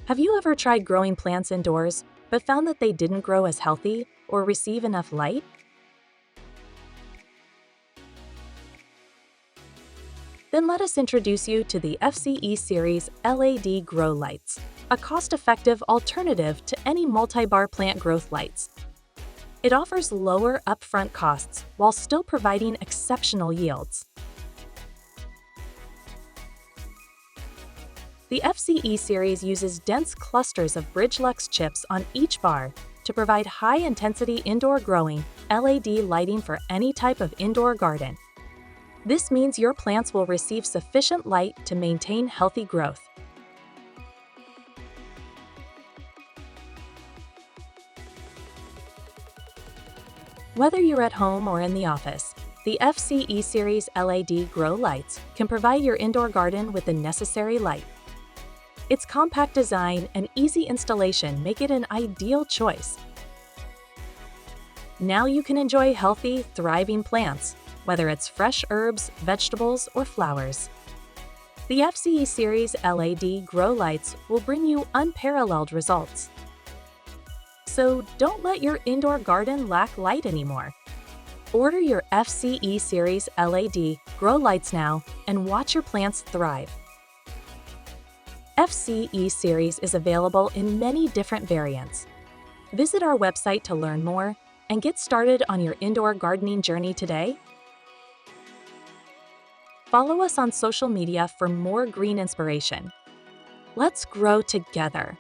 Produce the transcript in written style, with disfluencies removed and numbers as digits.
Have you ever tried growing plants indoors, but found that they didn't grow as healthy or receive enough light? Then let us introduce you to the FCE Series LED Grow Lights, a cost-effective alternative to any multi-bar plant growth lights. It offers lower upfront costs while still providing exceptional yields. The FCE series uses dense clusters of BridgeLux chips on each bar to provide high-intensity indoor growing LED lighting for any type of indoor garden. This means your plants will receive sufficient light to maintain healthy growth. Whether you're at home or in the office, the FCE Series LED Grow Lights can provide your indoor garden with the necessary light. Its compact design and easy installation make it an ideal choice. Now you can enjoy healthy, thriving plants, whether it's fresh herbs, vegetables, or flowers. The FCE Series LED Grow Lights will bring you unparalleled results. So don't let your indoor garden lack light anymore. Order your FCE Series LED Grow Lights now and watch your plants thrive. FCE Series is available in many different variants. Visit our website to learn more and get started on your indoor gardening journey today. Follow us on social media for more green inspiration. Let's grow together.